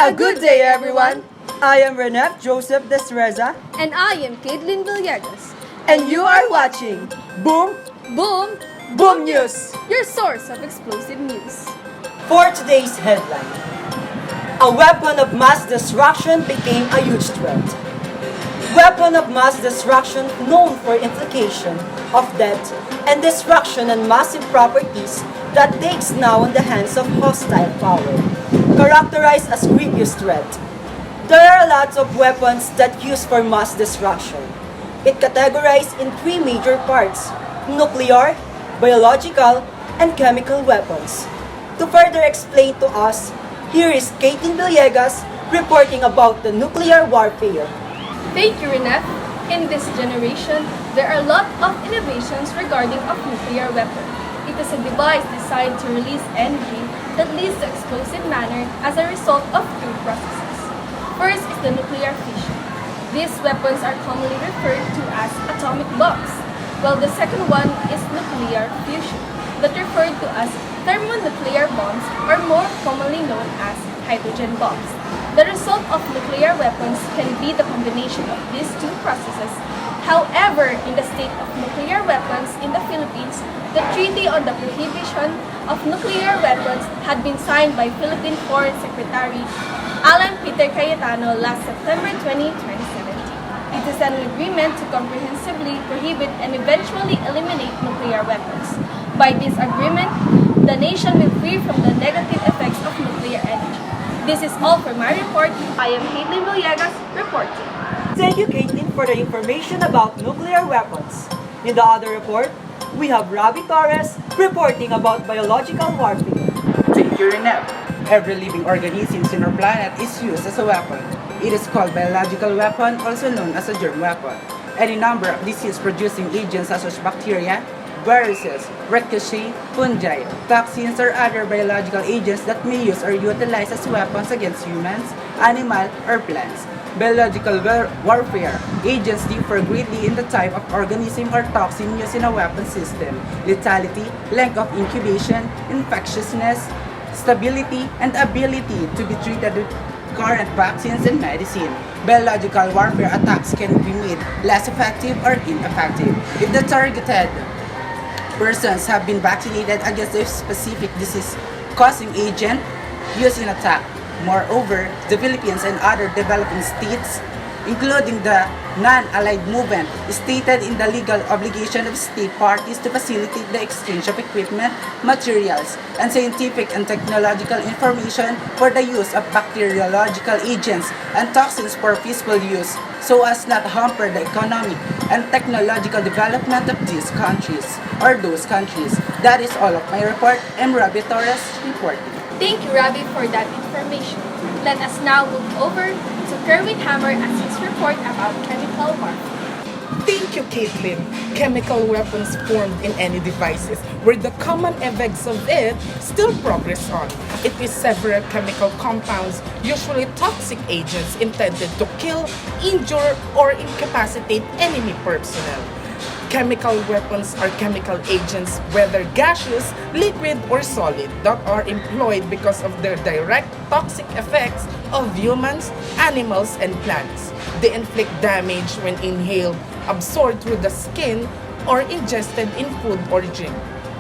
A good day, everyone! I am Renef Joseph Destreza, And I am Khatelyn Villegas. and you are watching Boom Boom! Boom News! Your source of explosive news. For today's headline, a weapon of mass destruction became a huge threat. Weapon of mass destruction known for implication of death and destruction and massive properties that takes now in the hands of hostile power, characterized as grievous threat. There are lots of weapons that used for mass destruction. It categorized in three major parts: nuclear, biological, and chemical weapons. To further explain to us, here is Khatelyn Villegas reporting about the nuclear warfare. Thank you, Renef. In this generation, there are a lot of innovations regarding of nuclear weapon. It is a device designed to release energy that leads to explosive manner as a result of two processes. First is the nuclear fission. These weapons are commonly referred to as atomic bombs, while the second one is nuclear fusion, that referred to as thermonuclear bombs or more commonly known as hydrogen bombs. The result of nuclear weapons can be the combination of these two processes. However, in the state of nuclear weapons in the Philippines, the Treaty on the Prohibition of Nuclear Weapons had been signed by Philippine Foreign Secretary Alan Peter Cayetano last September 20, 2017. It is an agreement to comprehensively prohibit and eventually eliminate nuclear weapons. By this agreement, the nation will free from the negative effects of nuclear energy. This is all for my report. I am Khatelyn Villegas reporting. Thank you, Caitlin, for the information about nuclear weapons. In the other report, we have Rabi Torres reporting about biological warfare. Thank you, Renef. Every living organism in our planet is used as a weapon. It is called biological weapon, also known as a germ weapon. Any number of disease-producing agents such as bacteria, viruses, ricochet, fungi, toxins, or other biological agents that may use or utilize as weapons against humans, animals, or plants. Biological warfare agents differ greatly in the type of organism or toxin used in a weapon system, lethality, length of incubation, infectiousness, stability, and ability to be treated with current vaccines and medicine. Biological warfare attacks can be made less effective or ineffective if the targeted persons have been vaccinated against a specific disease-causing agent used in attack. Moreover, the Philippines and other developing states, including the non-allied movement, stated in the legal obligation of state parties to facilitate the exchange of equipment, materials, and scientific and technological information for the use of bacteriological agents and toxins for peaceful use, so as not hamper the economic and technological development of these countries or those countries. That is all of my report. I'm Rabi Torres reporting. Thank you, Rabi, for that information. Let us now move over to Kerwin Hammer as his report about chemical warfare. Thank you, Caitlin. Chemical weapons formed in any devices where the common effects of it still progress on. It is several chemical compounds, usually toxic agents intended to kill, injure, or incapacitate enemy personnel. Chemical weapons are chemical agents, whether gaseous, liquid, or solid, that are employed because of their direct toxic effects of humans, animals, and plants. They inflict damage when inhaled, absorbed through the skin, or ingested in food or drink.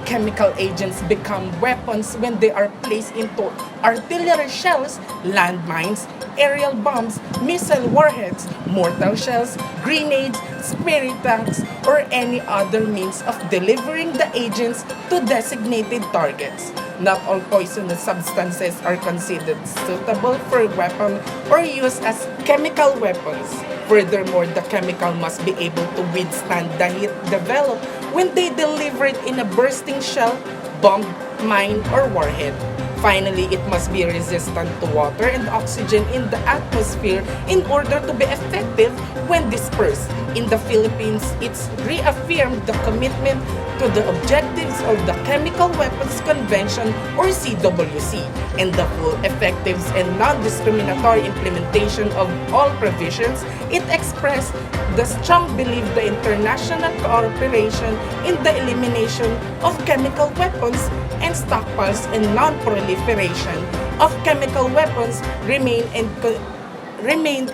Chemical agents become weapons when they are placed into artillery shells, landmines, aerial bombs, missile warheads, mortar shells, grenades, spirit tanks, or any other means of delivering the agents to designated targets. Not all poisonous substances are considered suitable for weapon or used as chemical weapons. Furthermore, the chemical must be able to withstand the heat developed when they deliver it in a bursting shell, bomb, mine, or warhead. Finally, it must be resistant to water and oxygen in the atmosphere in order to be effective when dispersed. In the Philippines, it's reaffirmed the commitment to the objectives of the Chemical Weapons Convention or CWC and the full, effective, and non-discriminatory implementation of all provisions. It expressed the strong belief the international cooperation in the elimination of chemical weapons and stockpiles and non-proliferation of chemical weapons remained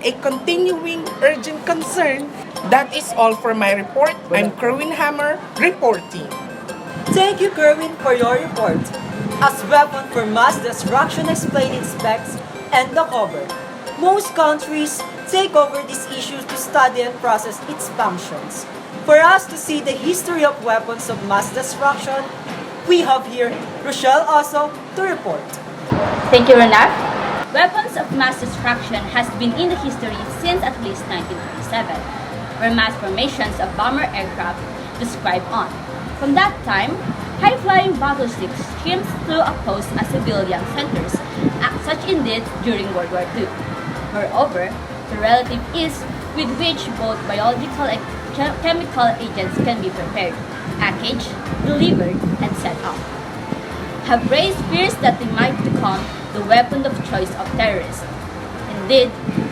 a continuing urgent concern. That is all for my report. I'm Kerwin Hammer, reporting. Thank you, Kerwin, for your report. As weapon for mass destruction explained in specs and the cover, most countries take over these issues to study and process its functions. For us to see the history of weapons of mass destruction, we have here Rochelle Oso to report. Thank you, Renef. Weapons of mass destruction has been in the history since at least 1937, where mass formations of bomber aircraft described on. From that time, high-flying battleships streamed through a coast as civilian centers, such indeed during World War II. Moreover, the relative ease with which both biological and chemical agents can be prepared, packaged, delivered, and set up have raised fears that they might become the weapon of choice of terrorists. Indeed,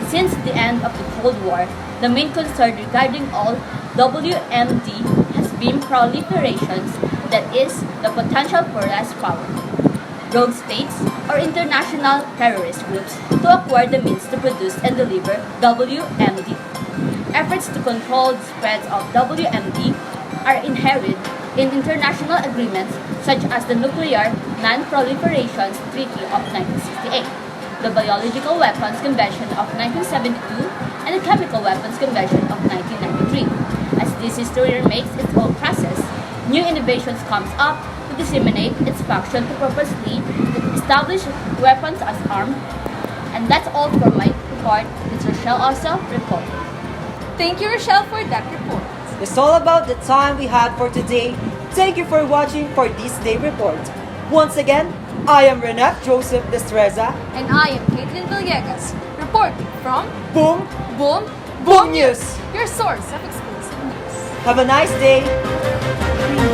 since the end of the Cold War, the main concern regarding all WMD has been proliferations, that is, the potential for less power, rogue states, or international terrorist groups to acquire the means to produce and deliver WMD. Efforts to control the spread of WMD are inherent in international agreements such as the Nuclear Non-Proliferation Treaty of 1968, the Biological Weapons Convention of 1972, and the Chemical Weapons Convention of 1993. As this history makes its own process, new innovations comes up to disseminate its function to purposely establish weapons as armed. And that's all for my report. It's Rochelle Oso reporting. Thank you, Rochelle, for that report. It's all about the time we had for today. Thank you for watching for this day report. Once again, I am Renef Joseph Destreza. And I am Khatelyn Villegas, reporting from Boom! Boom Boom News! your source of exclusive news. Have a nice day!